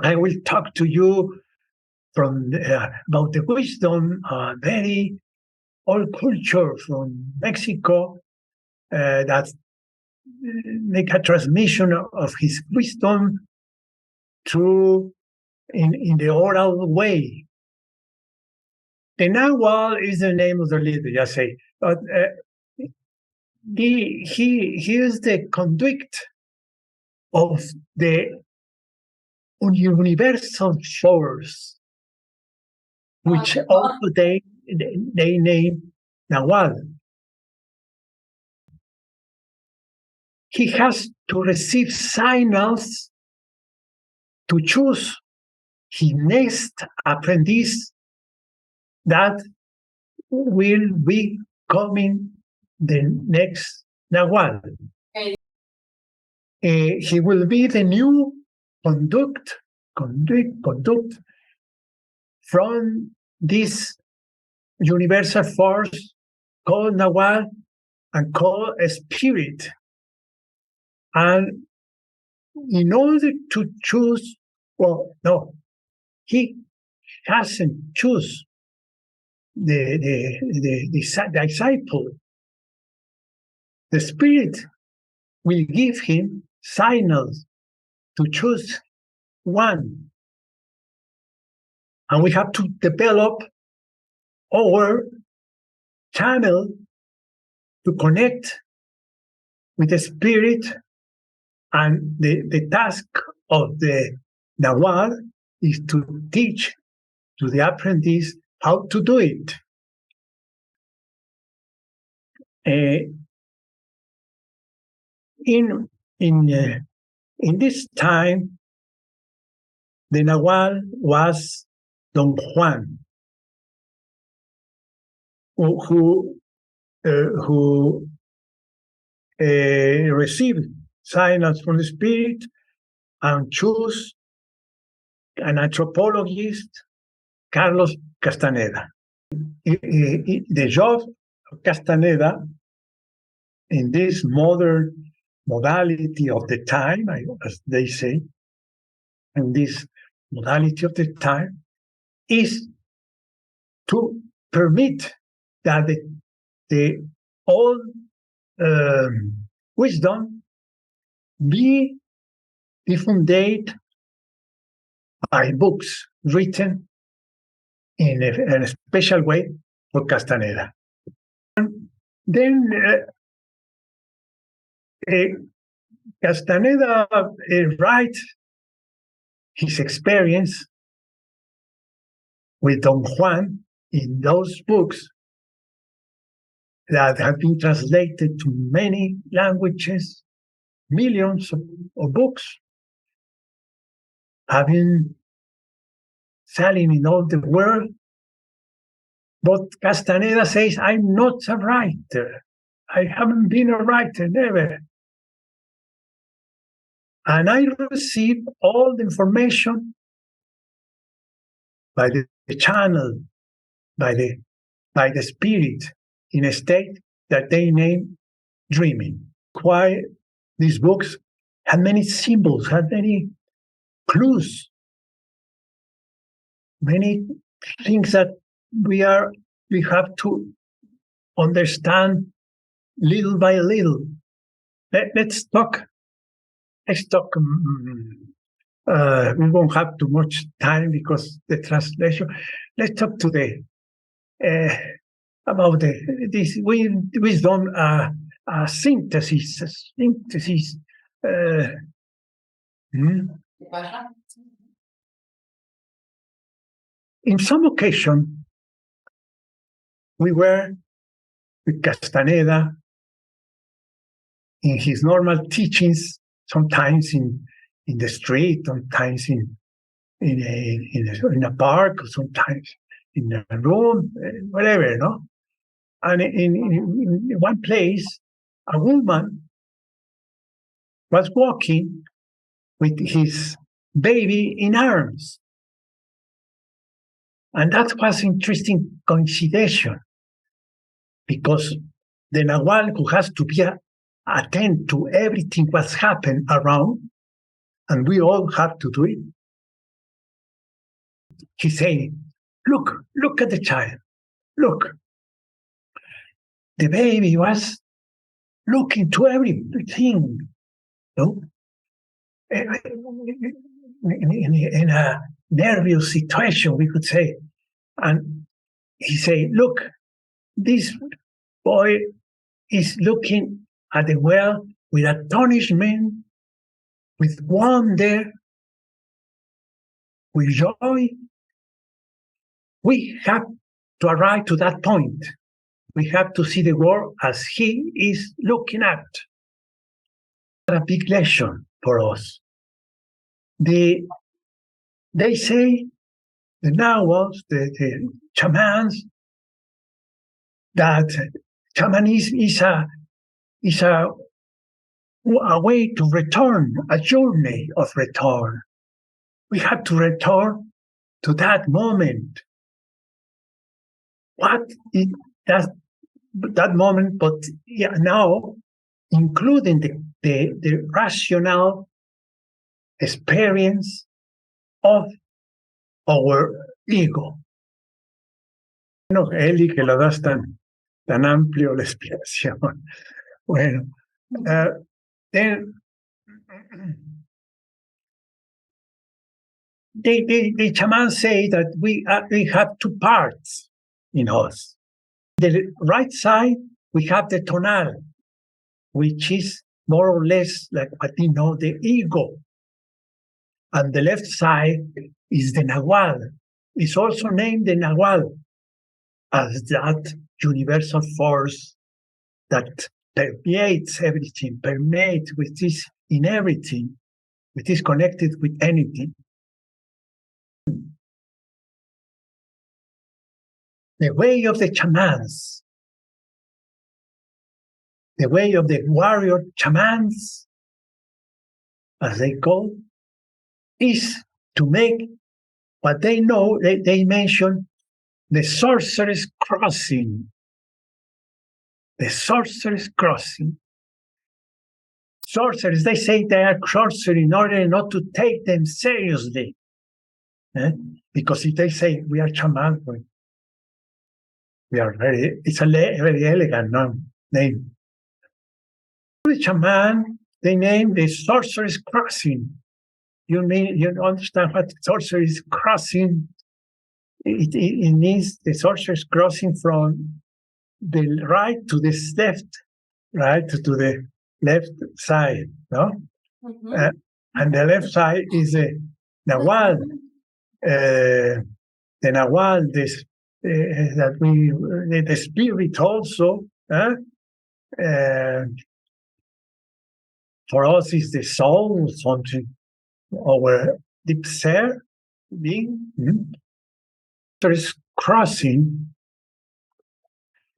I will talk to you from about the wisdom, very old culture from Mexico that make a transmission of his wisdom through in the oral way. The nagual is the name of the leader, just say, but he is the conduit of the universal force, which also they name nagual. He has to receive signals to choose his next apprentice that will be coming the next nagual. He will be the new conduct from this universal force called nagual and called a spirit. And in order to choose, well, no, he hasn't choose the disciple. The spirit will give him signals to choose one. And we have to develop our channel to connect with the spirit. And the task of the nagual is to teach to the apprentice how to do it. In this time, the nagual was Don Juan, who received signals from the spirit and chose an anthropologist, Carlos Castaneda. The job of Castaneda in this modern modality of the time, as they say, and this modality of the time is to permit that the old wisdom be diffused by books written in a special way for Castaneda. And then Castaneda writes his experience with Don Juan in those books that have been translated to many languages. Millions of books have been selling in all the world. But Castaneda says, I'm not a writer. I haven't been a writer, never. And I receive all the information by the channel, by the spirit, in a state that they name dreaming. Why these books had many symbols, had many clues, many things that we have to understand little by little. Let's talk. We won't have too much time because the translation. Let's talk today about this wisdom. Synthesis. In some occasion, we were with Castaneda in his normal teachings, sometimes in the street, sometimes in a park, sometimes in a room, whatever, no? And in one place, a woman was walking with his baby in arms. And that was interesting coincidence, because the nagual, who has to be attend to everything what's happened around, and we all have to do it. He said, look at the child. Look. The baby was looking to everything. No? In a nervous situation, we could say. And he said, look, this boy is looking at the well with astonishment, with wonder, with joy. We have to arrive to that point. We have to see the world as he is looking at. A big lesson for us. They say, the naguals, the shamans, that shamanism is a way to return, a journey of return. We have to return to that moment. What is that moment? But yeah, now, including the rational experience of our ego. Bueno, Eli, que lo das tan amplio la explicación. Bueno, then the shamans say that we have two parts in us. The right side, we have the tonal, which is more or less like what we know, the ego. And the left side is the nagual. It's also named the nagual, as that universal force that permeates everything, permeates with this in everything, which is connected with anything. The way of the shamans, the way of the warrior shamans, as they call, is to make what they know, they mention the sorcerer's crossing. The sorcerer's crossing. Sorcerers, they say they are sorcery in order not to take them seriously. Because if they say we are shaman, we are it's a very elegant name. The shaman, they name the sorcerer's crossing. You understand what sorcery is crossing? It means the sorcerer is crossing from the right to the left, right to the left side, no? Mm-hmm. And the left side is the nagual. The nagual, the spirit also. For us is the soul, something. Our deep self being. There is crossing.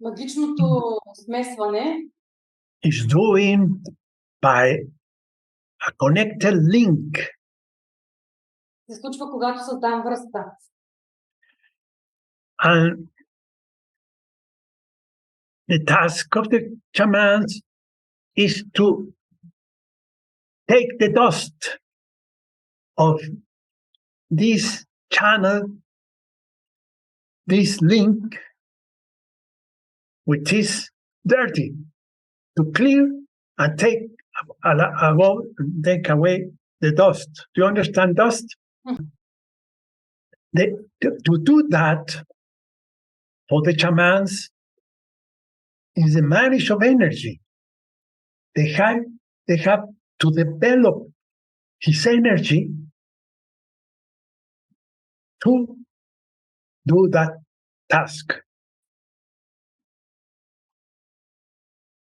Магичното смесване is doing by a connected link. Се случва, когато създам връзка. And the task of the shamans is to take the dust of this channel, this link, which is dirty, to clear and take away the dust. Do you understand dust? To do that, for the shamans, is the marriage of energy. They have to develop his energy to do that task.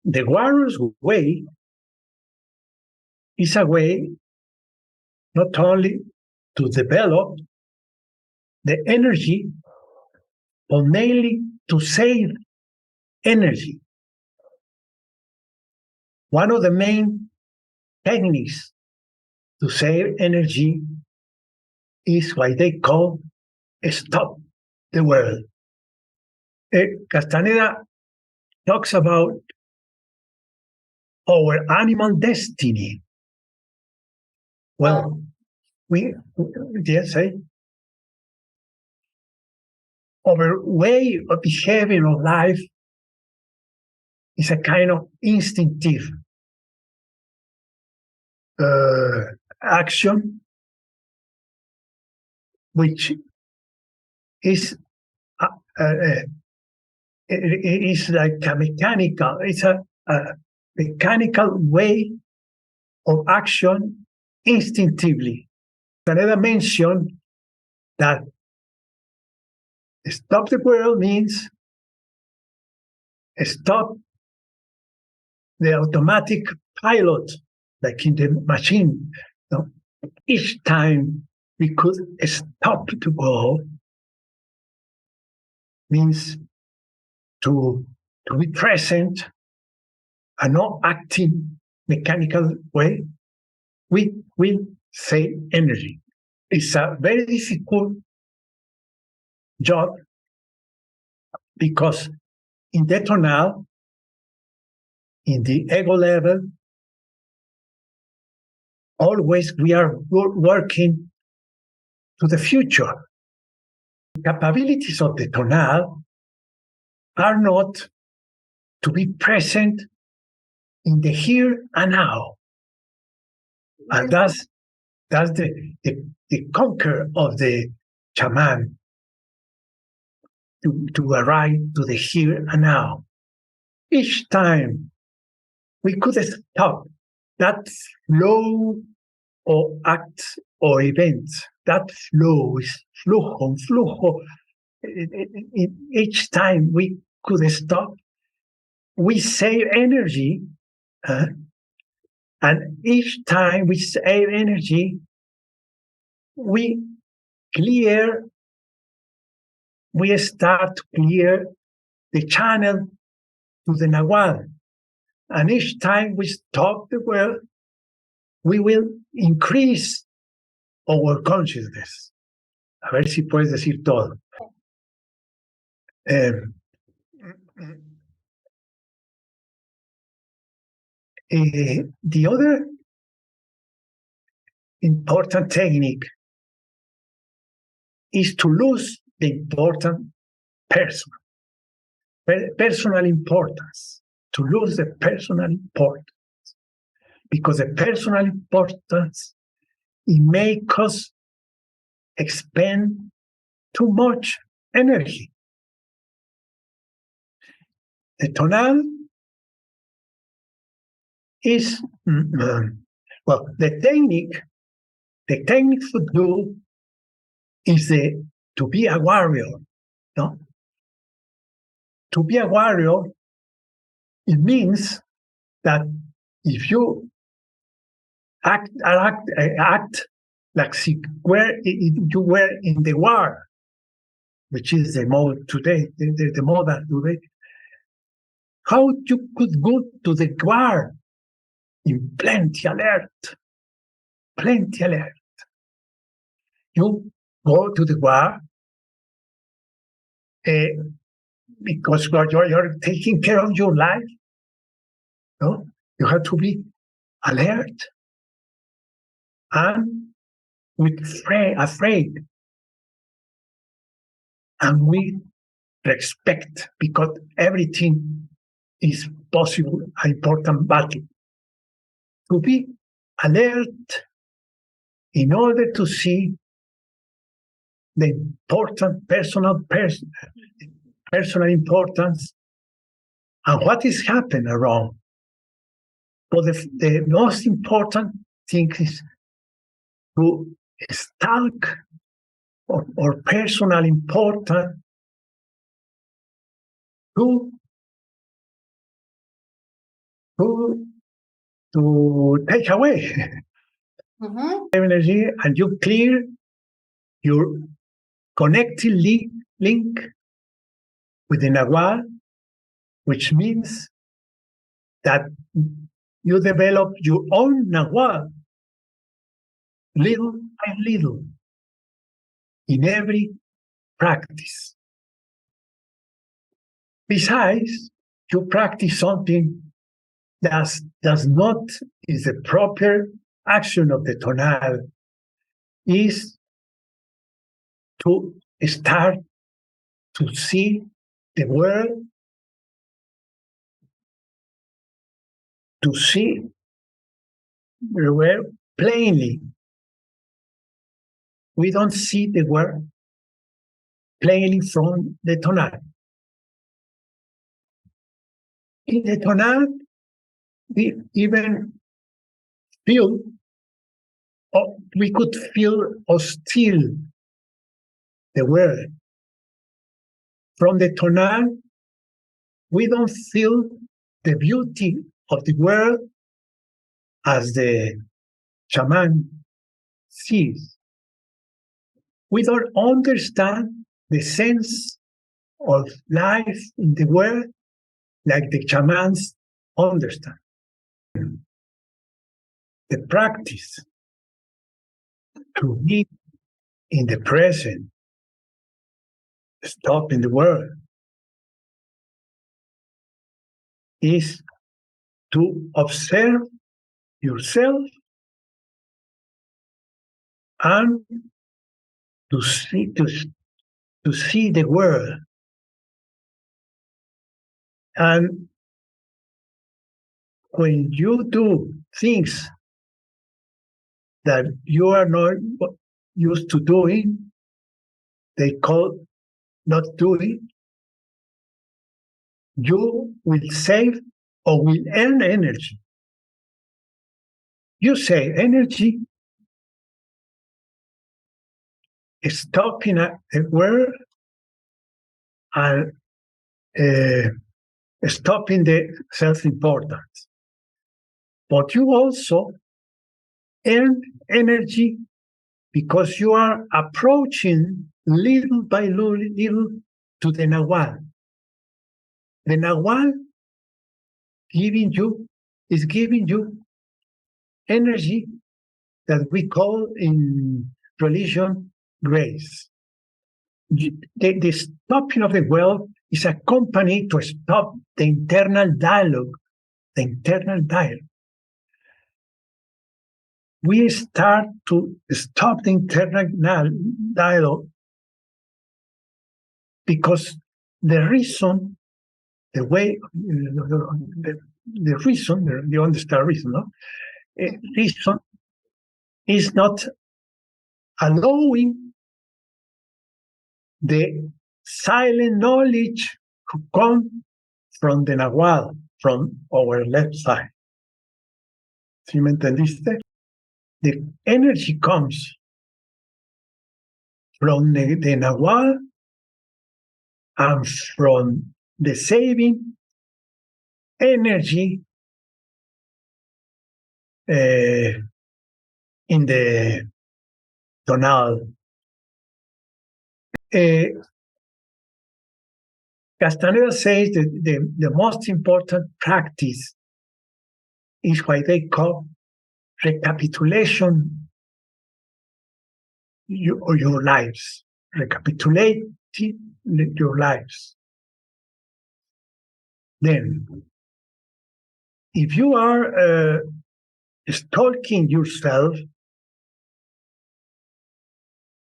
The warrior's way is a way not only to develop the energy, but mainly to save energy. One of the main techniques to save energy is what they call stop the world. Castaneda talks about our animal destiny. Well, we yes, our way of behaving of life is a kind of instinctive action, which is it's like a mechanical. It's a mechanical way of action instinctively. Another mention that stop the world means stop the automatic pilot, like in the machine. You know, each time we could stop the world means to be present and not acting mechanical way. We will save energy. It's a very difficult job because in the tonal, in the ego level, always we are working to the future. The capabilities of the tonal are not to be present in the here and now. And that's the conquer of the shaman to arrive to the here and now. Each time we could stop that flow or acts or events. That flow is flujo. Each time we could stop, we save energy. And each time we save energy, we start to clear the channel to the nagual. And each time we stop the world, we will increase our consciousness. A ver si puedes decir todo. The other important technique is to lose the important personal importance, to lose the personal importance. Because the personal importance, it makes us expend too much energy. The tonal is, well, the technique to do is to be a warrior. No? To be a warrior, it means that if you act like you were in the war, which is the mode today, the mode today, how you could go to the war in plenty alert. You go to the war because you're taking care of your life. No? You have to be alert and afraid and with respect, because everything is possible, an important battle. To be alert in order to see the important personal importance and what is happening around. But the most important thing is to stalk or personal importance to take away energy, and you clear your connecting link with the nagual, which means that you develop your own nagual little by little in every practice. Besides, you practice something that is the proper action of the tonal is to start to see the world, to see the world plainly. We don't see the world plainly from the tonal. In the tonal, we even feel, or we could feel hostile the world. From the tonal, we don't feel the beauty of the world as the shaman sees. We don't understand the sense of life in the world like the shamans understand. The practice to be in the present, stop in the world, is to observe yourself and to see the world. And when you do things that you are not used to doing, they call not doing, you will save or will earn energy. You save energy, stopping at the world and stopping the self-importance. But you also earn energy because you are approaching little by little to the nagual. The nagual is giving you energy that we call in religion grace. The stopping of the world is accompanied to stop the internal dialogue. The internal dialogue. We start to stop the internal dialogue because the reason, the way, the reason, you understand reason, no? Reason is not allowing the silent knowledge to come from the nagual, from our left side. ¿Sí me entendiste? The energy comes from the nagual and from the saving energy in the tonal. Castaneda says that the most important practice is what they call recapitulation of your lives. Recapitulate your lives. Then, if you are stalking yourself,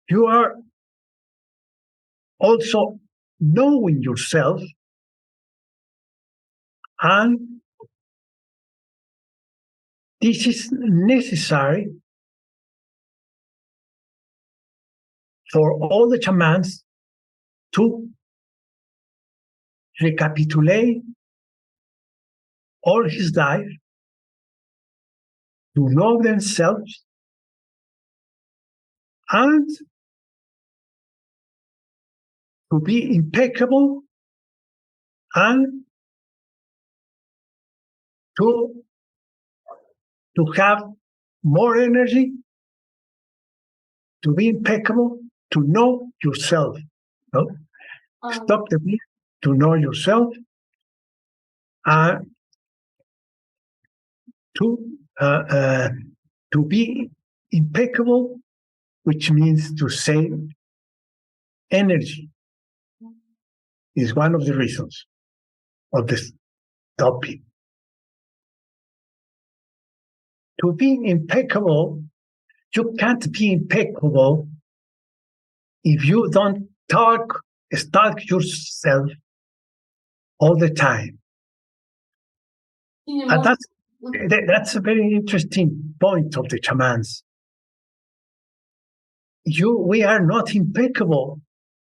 you are also knowing yourself, and this is necessary for all the shamans to recapitulate all his life, to know themselves, and to be impeccable, and to have more energy, to be impeccable, to know yourself. No? Stop the beat, to know yourself, and to be impeccable, which means to save energy, is one of the reasons of this topic. to be impeccable, you can't be impeccable if you don't stalk yourself all the time. And that's a very interesting point of the shamans. We are not impeccable,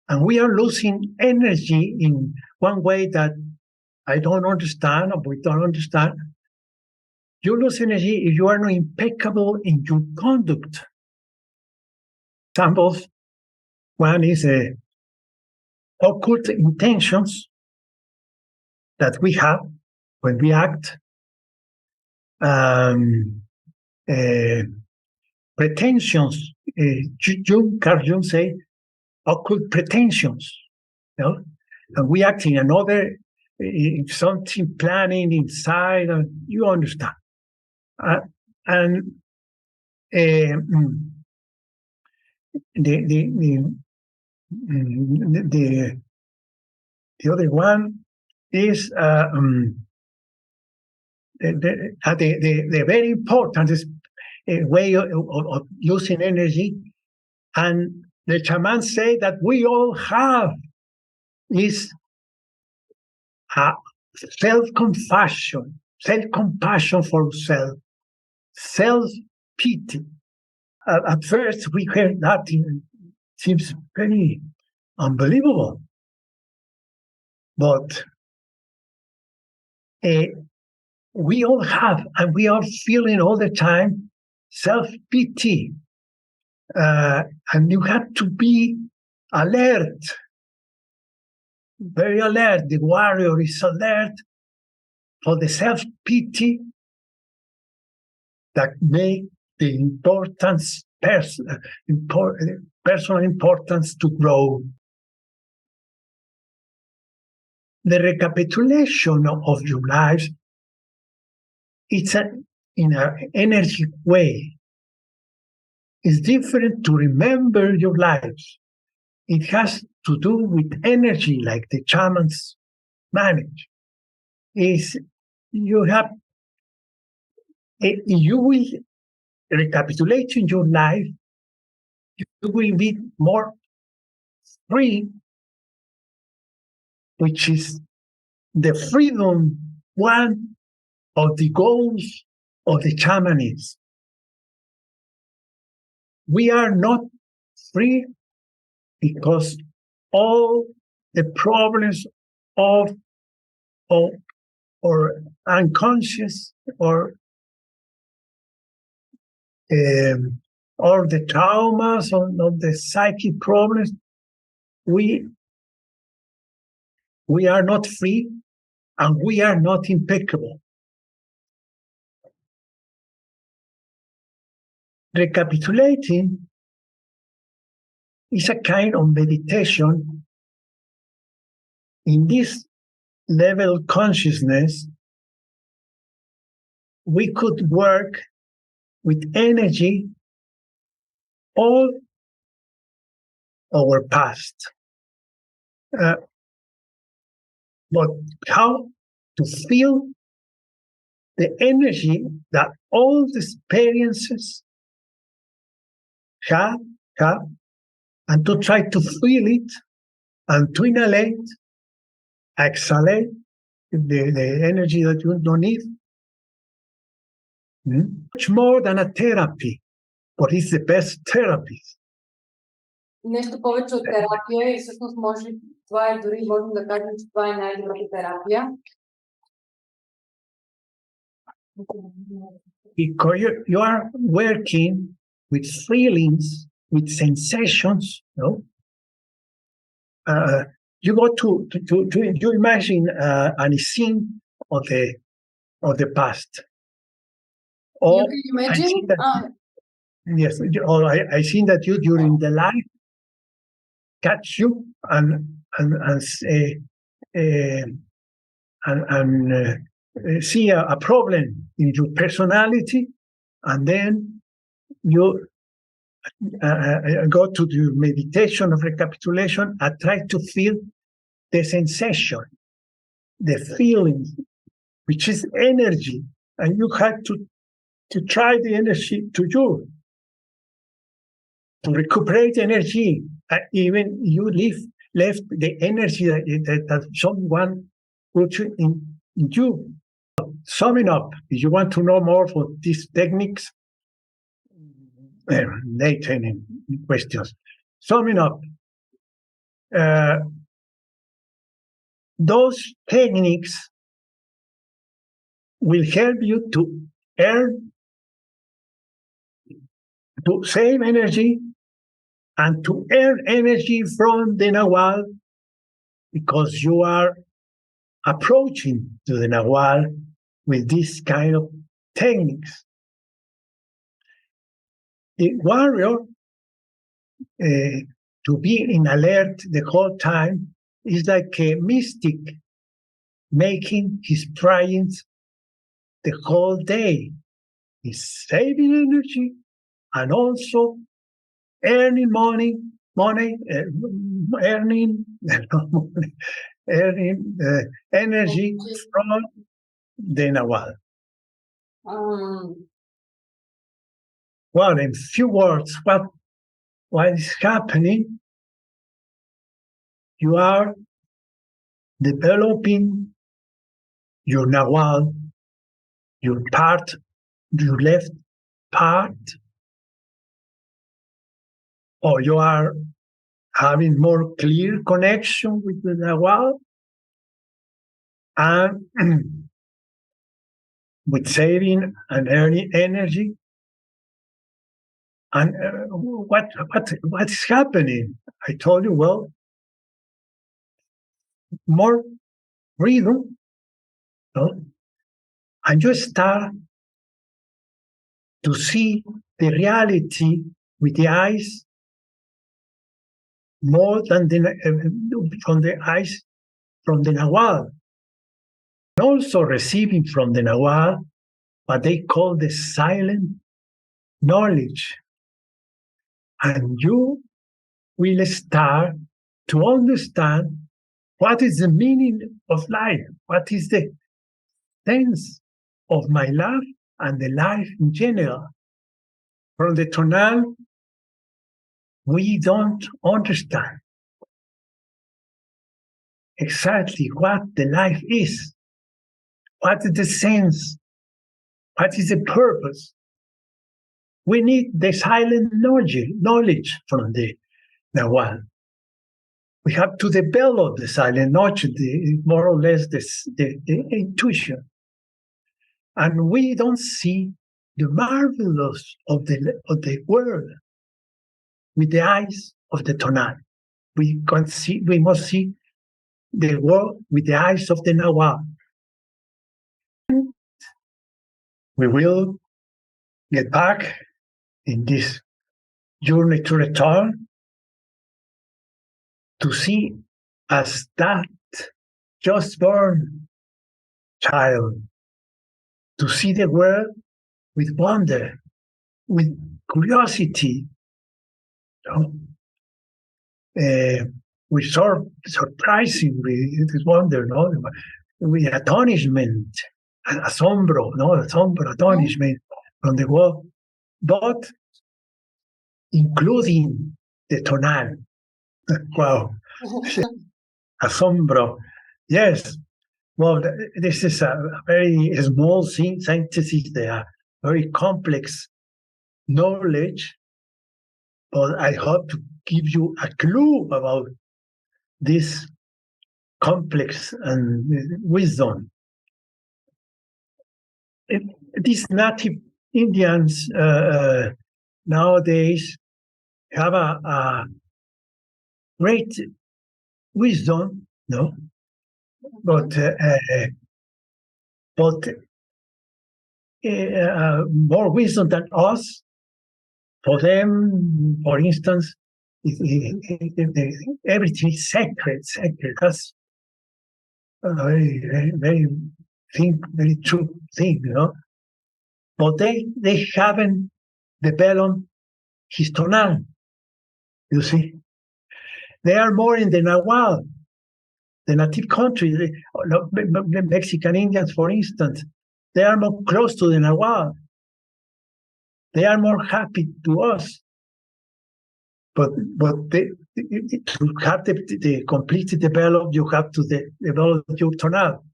and we are losing energy in one way that I don't understand, or we don't understand. You lose energy if you are not impeccable in your conduct. Examples, one is occult intentions that we have when we act, pretensions. Carl Jung say occult pretensions, you know? And we act in another, something planning inside, you understand. And the other one is the very important way of using energy, and the shamans say that we all have, is self-compassion for self, self-pity. At first, we heard that, it seems very unbelievable. But we all have, and we are feeling all the time, self-pity. And you have to be alert, very alert. The warrior is alert for the self-pity that make the personal importance to grow. The recapitulation of your lives, it's in an energetic way. It's different to remember your lives. It has to do with energy, like the shamans manage. You will recapitulate in your life, you will be more free, which is the freedom, one of the goals of the shamanism. We are not free because all the problems of or unconscious or the traumas or the psychic problems, we are not free, and we are not impeccable. Recapitulating is a kind of meditation. In this level of consciousness, we could work with energy all our past. But how to feel the energy that all the experiences have, and to try to feel it and to inhalate, exhalate the energy that you don't need. Much more than a therapy, but it's the best therapy. Нещо повече от терапия, и всъщност това е, дори можем да кажем, че това е най-добрата терапия. Because you are working with feelings, with sensations, you go to you imagine an scene of the past. Or you can imagine. Yes, or I think that you during the life catch you and see a problem in your personality, and then you go to the meditation of recapitulation and try to feel the sensation, the feeling, which is energy, and you have to to try the energy to you, to recuperate energy. Even you left the energy that someone put in you. Summing up, if you want to know more for these techniques, later in questions. Summing up, those techniques will help you to save energy and to earn energy from the nagual, because you are approaching to the nagual with this kind of techniques. The warrior, to be in alert the whole time, is like a mystic making his triumphs the whole day. He's saving energy and also earning earning energy from the nagual. Well, in few words, what is happening? You are developing your nagual, your left part, or you are having more clear connection with the nagual, and with saving and earning energy. And what is happening? I told you, well, more freedom, and you start to see the reality with the eyes more than from the eyes from the nagual. Also receiving from the nagual what they call the silent knowledge. And you will start to understand what is the meaning of life, what is the sense of my life and the life in general. From the tonal, we don't understand exactly what the life is, what is the sense, what is the purpose. We need the silent knowledge from the nagual. We have to develop the silent knowledge, more or less the intuition. And we don't see the marvelous of the world with the eyes of the tonal. We must see the world with the eyes of the nagual. We will get back in this journey to return to see as that just born child, to see the world with wonder, with curiosity, with surprising, with wonder, with astonishment, astonishment from the world, but including the tonal. Wow. Asombro. Yes. Well, this is a very small synthesis. They are very complex knowledge, but I hope to give you a clue about this complex and wisdom. These native Indians nowadays have a great wisdom, no? But more wisdom than us. For them, for instance, everything is sacred. That's a very true thing, But they haven't developed his tonal. You see, they are more in the nagual, the native country. The Mexican Indians, for instance, they are more close to the nagual. they are more happy to us. But to have the completely developed, you have to develop your tonal.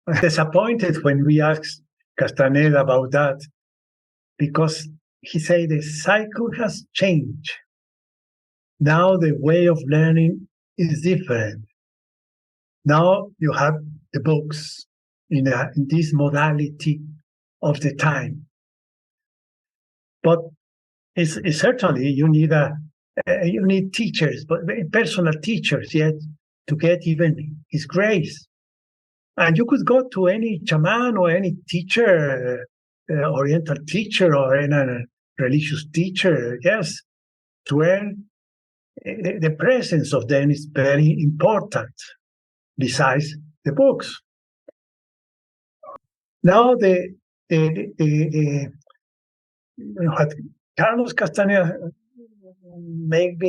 I'm disappointed when we asked Castaneda about that, because he said the cycle has changed. Now the way of learning is different. Now you have the books in this modality of the time. But it's certainly you need teachers, but personal teachers, yet to get even his grace. And you could go to any shaman or any teacher, Oriental teacher or any religious teacher, yes, to earn. The presence of them is very important, besides the books. Now, what Carlos Castaneda make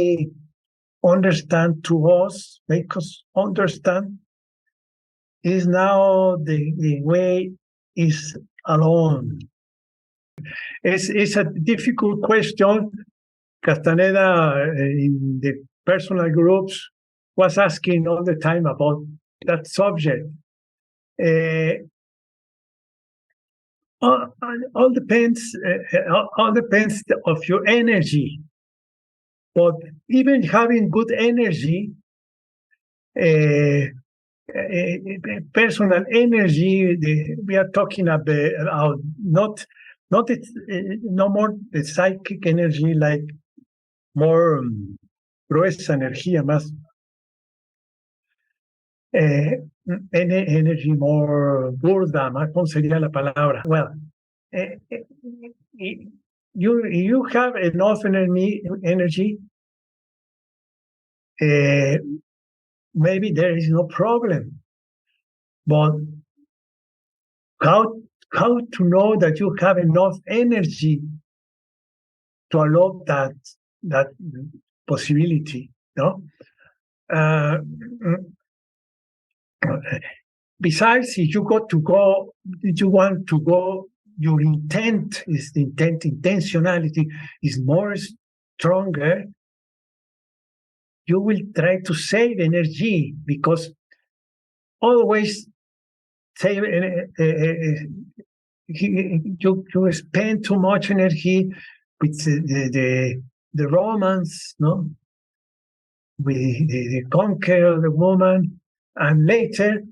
us understand is now the way is alone. It's a difficult question. Castaneda in the personal groups was asking all the time about that subject. All depends of your energy. But even having good energy, personal energy, we are talking about no more the psychic energy, like more gruesa energía, más energy more burda, más, ¿cómo sería la palabra? Well, you have enough energy, maybe there is no problem. But how to know that you have enough energy to allow that possibility, no? Besides, if you want to go, your intentionality is more stronger. You will try to save energy, because always save you spend too much energy with the romance, no, with the conquer of the woman, and later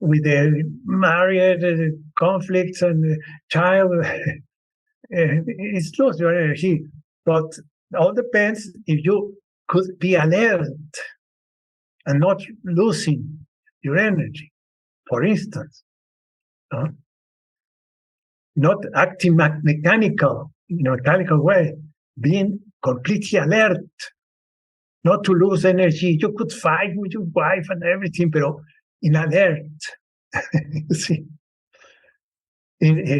with the married conflicts and the child, it's lost your energy. But all depends if you could be alert and not losing your energy. For instance, not acting mechanical, in a mechanical way, being completely alert, not to lose energy. You could fight with your wife and everything, but in alert. You see, they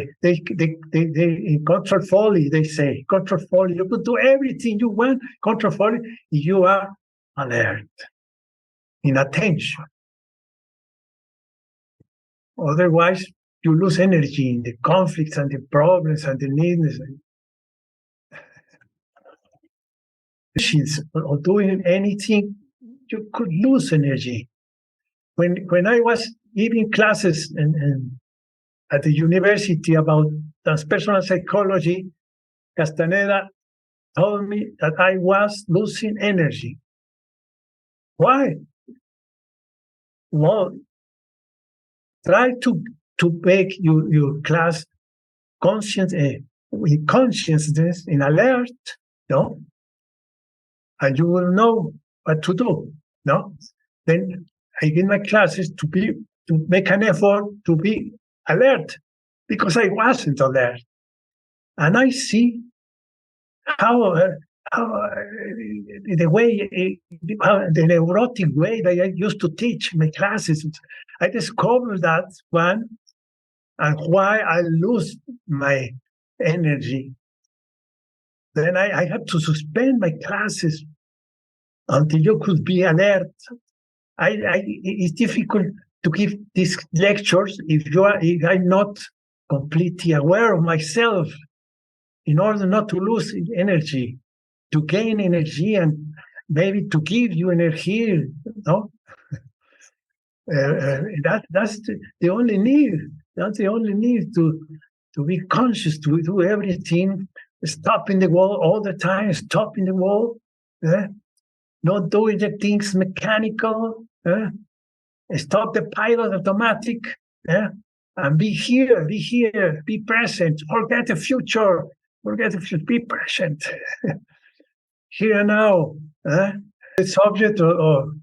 control folly. They say control folly. You could do everything you want. Control folly. You are alert, in attention. Otherwise, you lose energy in the conflicts and the problems and the needs. Or doing anything, you could lose energy. When I was giving classes at the university about transpersonal psychology, Castaneda told me that I was losing energy. Why? Well, try to make your class conscious, with consciousness, in alert, no? And you will know what to do, no? Then I give my classes to make an effort to be alert, because I wasn't alert. And I see how the neurotic way that I used to teach my classes, I discovered that one, and why I lose my energy. Then I had to suspend my classes until you could be alert. It's difficult to give these lectures if I'm not completely aware of myself. in order not to lose energy, to gain energy and maybe to give you energy, no? That's the only need. That's the only need to be conscious, to do everything, stopping the wall all the time, stopping the wall, not doing the things mechanical, stop the pilot automatic, and be here, be present, forget the future, be present. Here and now. The subject of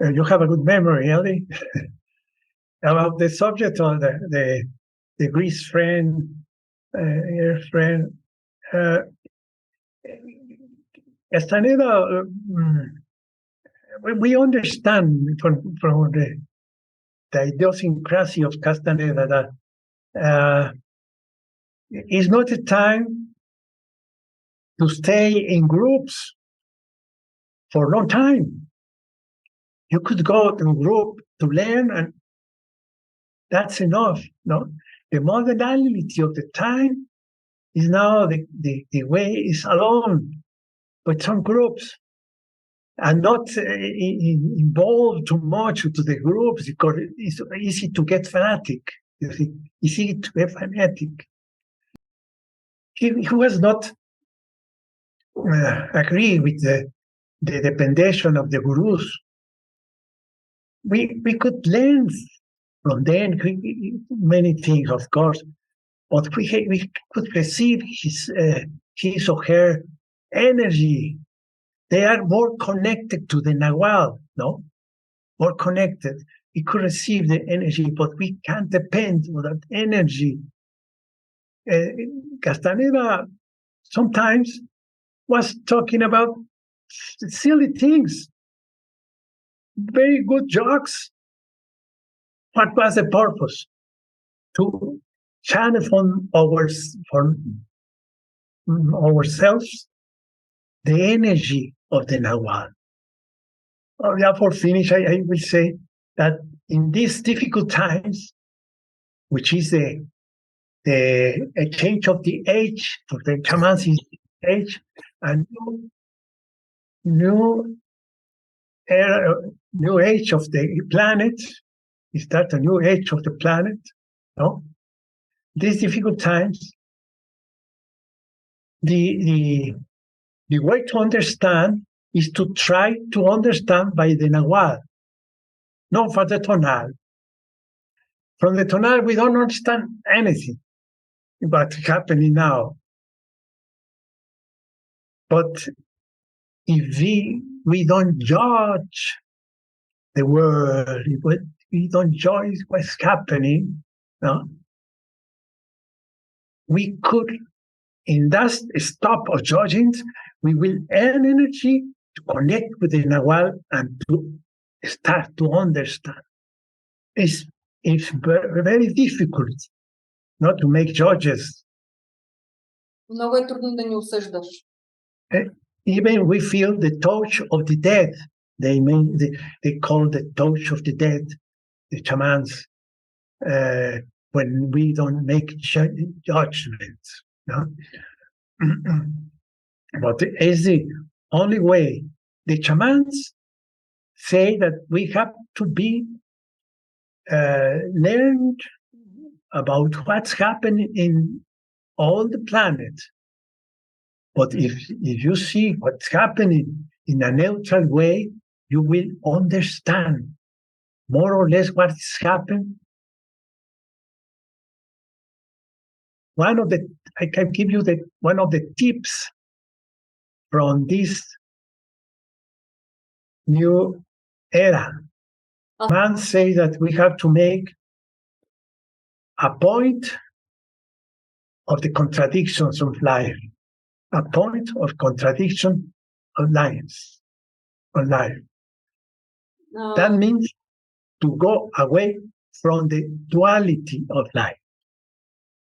you have a good memory, Ellie. About the subject of the Greece friend, your friend, Castaneda, we understand from the idiosyncrasy of Castaneda that it's not a time to stay in groups for a long time. You could go to a group to learn, and that's enough. No, the modality of the time is now the way is alone with some groups, and not involved too much to the groups because it's easy to get fanatic. You see, easy to get fanatic. He was not agree with the dependation of the gurus. We could learn from them many things, of course, but we could receive his or her energy. They are more connected to the nagual, no? More connected. We could receive the energy, but we can't depend on that energy. Castaneda sometimes was talking about silly things, very good jokes. What was the purpose? To channel from ourselves the energy of the nagual. For finish, I will say that in these difficult times, which is a change of the age, of the shamans' age, and new age of the planet. Is that a new age of the planet? No. These difficult times, the way to understand is to try to understand by the nagual, not for the tonal. From the tonal, we don't understand anything what's happening now. But if we don't judge the world, if we don't judge what's happening, no, we could, in that stop of judging, we will earn energy to connect with the nagual and to start to understand. It's very difficult not to make judges. Много е трудно да ни осъждаш. Even we feel the touch of the dead. They call the touch of the dead, the shamans, when we don't make judgments. No? But it's the only way. The shamans say that we have to be learned about what's happening in all the planet. But if you see what's happening in a neutral way, you will understand more or less what is happening. I can give you one of the tips from this new era. Man say that we have to make a point of the contradictions of life, a point of contradiction of life. That means to go away from the duality of life.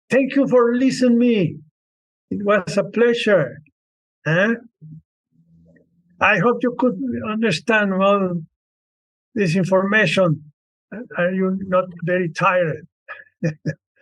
Thank you for listening to me. It was a pleasure. I hope you could understand all this information. Are you not very tired?